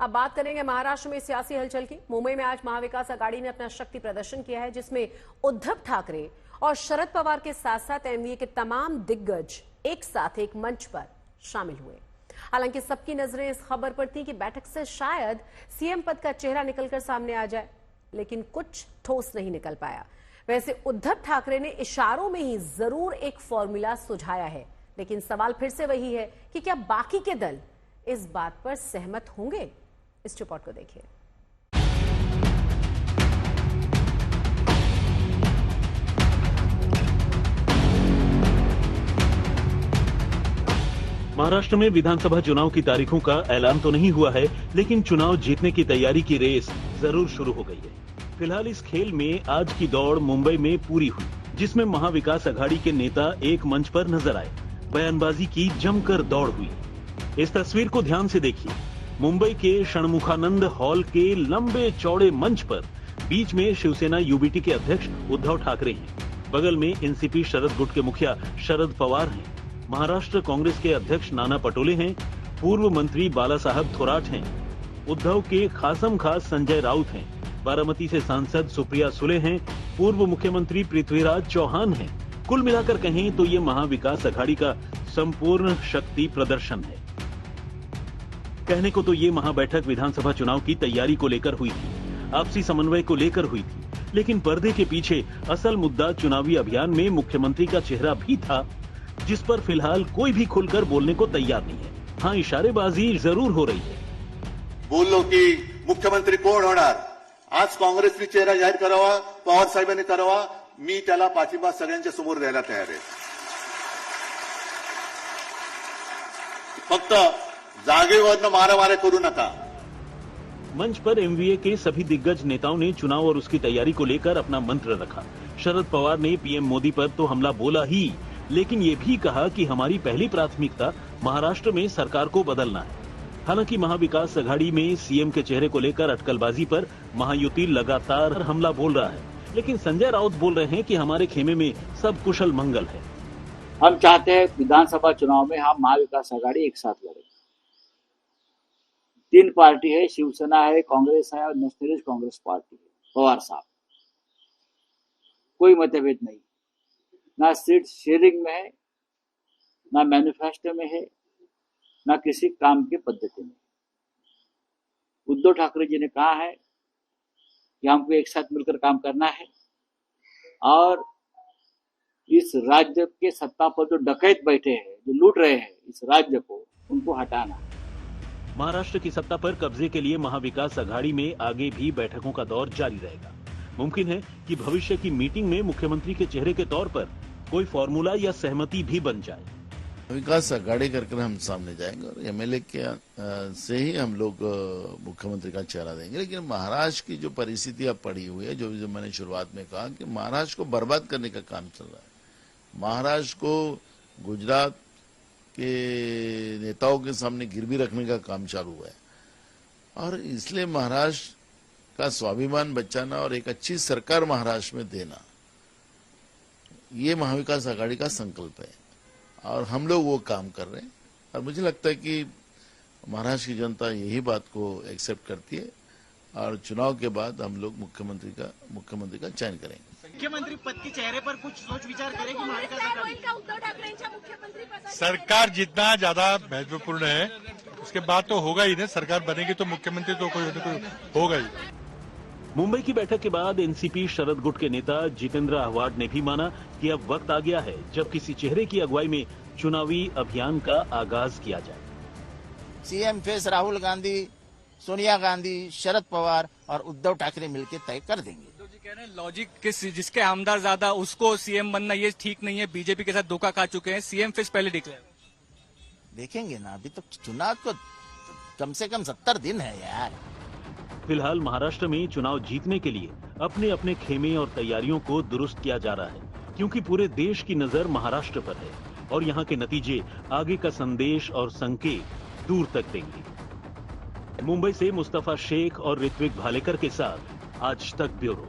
अब बात करेंगे महाराष्ट्र में सियासी हलचल की। मुंबई में आज महाविकास आघाड़ी ने अपना शक्ति प्रदर्शन किया है, जिसमें उद्धव ठाकरे और शरद पवार के साथ साथ एनडीए के तमाम दिग्गज एक साथ एक मंच पर शामिल हुए। हालांकि सबकी नजरें इस खबर पर थी कि बैठक से शायद सीएम पद का चेहरा निकलकर सामने आ जाए, लेकिन कुछ ठोस नहीं निकल पाया। वैसे उद्धव ठाकरे ने इशारों में ही जरूर एक फॉर्मूला सुझाया है, लेकिन सवाल फिर से वही है कि क्या बाकी के दल इस बात पर सहमत होंगे? इस रिपोर्ट को देखिए। महाराष्ट्र में विधानसभा चुनाव की तारीखों का ऐलान तो नहीं हुआ है, लेकिन चुनाव जीतने की तैयारी की रेस जरूर शुरू हो गई है। फिलहाल इस खेल में आज की दौड़ मुंबई में पूरी हुई, जिसमें महाविकास आघाड़ी के नेता एक मंच पर नजर आए। बयानबाजी की जमकर दौड़ हुई। इस तस्वीर को ध्यान से देखिए। मुंबई के षणमुखानंद हॉल के लंबे चौड़े मंच पर बीच में शिवसेना यूबीटी के अध्यक्ष उद्धव ठाकरे हैं। बगल में एनसीपी शरद गुट के मुखिया शरद पवार हैं। महाराष्ट्र कांग्रेस के अध्यक्ष नाना पटोले हैं। पूर्व मंत्री बाला साहब थोराट हैं। उद्धव के खासम खास संजय राउत हैं। बारामती से सांसद सुप्रिया सुले हैं। पूर्व मुख्यमंत्री पृथ्वीराज चौहान हैं। कुल मिलाकर कहें तो ये महाविकास आघाड़ी का संपूर्ण शक्ति प्रदर्शन है। कहने को तो ये महाबैठक विधानसभा चुनाव की तैयारी को लेकर हुई थी, आपसी समन्वय को लेकर हुई थी, लेकिन पर्दे के पीछे असल मुद्दा चुनावी अभियान में मुख्यमंत्री का चेहरा भी था, जिस पर फिलहाल कोई भी खुलकर बोलने को तैयार नहीं है। हाँ, इशारेबाजी जरूर हो रही है। बोललो की मुख्यमंत्री कोण होणार, आज काँग्रेसने चेहरा जाहीर करावा, पवार साहेबांनी करावा, मी त्याला पाठिंबा सगळ्यांच्या समोर द्यायला तयार आहे। फक्त जागेवरनं मारामाऱ्या करू नका। मंच पर एमवीए के सभी दिग्गज नेताओं ने चुनाव और उसकी तैयारी को लेकर अपना मंत्र रखा। शरद पवार ने पीएम मोदी पर तो हमला बोला ही, लेकिन ये भी कहा कि हमारी पहली प्राथमिकता महाराष्ट्र में सरकार को बदलना है। हालांकि महाविकास आघाड़ी में सीएम के चेहरे को लेकर अटकलबाजी पर महायुति लगातार हमला बोल रहा है, लेकिन संजय राउत बोल रहे हैं कि हमारे खेमे में सब कुशल मंगल है। हम चाहते हैं विधानसभा चुनाव में हम महाविकास आघाड़ी एक साथ लड़े। 3 पार्टी है, शिवसेना है, कांग्रेस है और नेशनलिस्ट कांग्रेस पार्टी है। पवार साहब, कोई मतभेद नहीं, ना सीट शेयरिंग में है, ना मैनिफेस्टो में है, ना किसी काम की पद्धति में। उद्धव ठाकरे जी ने कहा है कि हमको एक साथ मिलकर काम करना है और इस राज्य के सत्ता पर जो डकैत बैठे हैं, जो लूट रहे हैं इस राज्य को, उनको हटाना है। महाराष्ट्र की सत्ता पर कब्जे के लिए महाविकास आघाड़ी में आगे भी बैठकों का दौर जारी रहेगा। मुमकिन है कि भविष्य की मीटिंग में मुख्यमंत्री के चेहरे के तौर पर कोई फॉर्मूला या सहमति भी बन जाए। विकास आघाड़ी करके हम सामने जाएंगे और एमएलए के से ही हम लोग मुख्यमंत्री का चेहरा देंगे। लेकिन महाराष्ट्र की जो परिस्थितियां पड़ी हुई है, जो मैंने शुरुआत में कहा कि महाराष्ट्र को बर्बाद करने का काम चल रहा है। महाराष्ट्र को गुजरात के नेताओं के सामने गिरवी रखने का काम चालू हुआ है और इसलिए महाराष्ट्र का स्वाभिमान बचाना और एक अच्छी सरकार महाराष्ट्र में देना, ये महाविकास आघाड़ी का संकल्प है और हम लोग वो काम कर रहे हैं। और मुझे लगता है कि महाराष्ट्र की जनता यही बात को एक्सेप्ट करती है और चुनाव के बाद हम लोग मुख्यमंत्री का चयन करेंगे। मुख्यमंत्री पद के चेहरे पर कुछ सोच विचार करेगी महाविकास आघाड़ी? सरकार जितना ज्यादा महत्वपूर्ण है, उसके बाद तो होगा ही ना। सरकार बनेगी तो मुख्यमंत्री तो कोई होगा ही। मुंबई की बैठक के बाद एनसीपी शरद गुट के नेता जितेंद्र आव्हाड ने भी माना कि अब वक्त आ गया है जब किसी चेहरे की अगुवाई में चुनावी अभियान का आगाज किया जाए। सीएम फेस राहुल गांधी, सोनिया गांधी, शरद पवार और उद्धव ठाकरे मिलकर तय कर देंगे। कह रहे हैं लॉजिक जिसके आमदार ज्यादा उसको सीएम बनना ये ठीक नहीं है। बीजेपी के साथ धोखा खा चुके हैं, सीएम फेस पहले डिक्लेयर। देखेंगे ना, अभी तो चुनाव को कम से कम 70 दिन है यार। फिलहाल महाराष्ट्र में चुनाव जीतने के लिए अपने अपने खेमे और तैयारियों को दुरुस्त किया जा रहा है, क्योंकि पूरे देश की नजर महाराष्ट्र पर है और यहाँ के नतीजे आगे का संदेश और संकेत दूर तक देंगे। मुंबई से मुस्तफा शेख और ऋत्विक भालेकर के साथ आज तक ब्यूरो।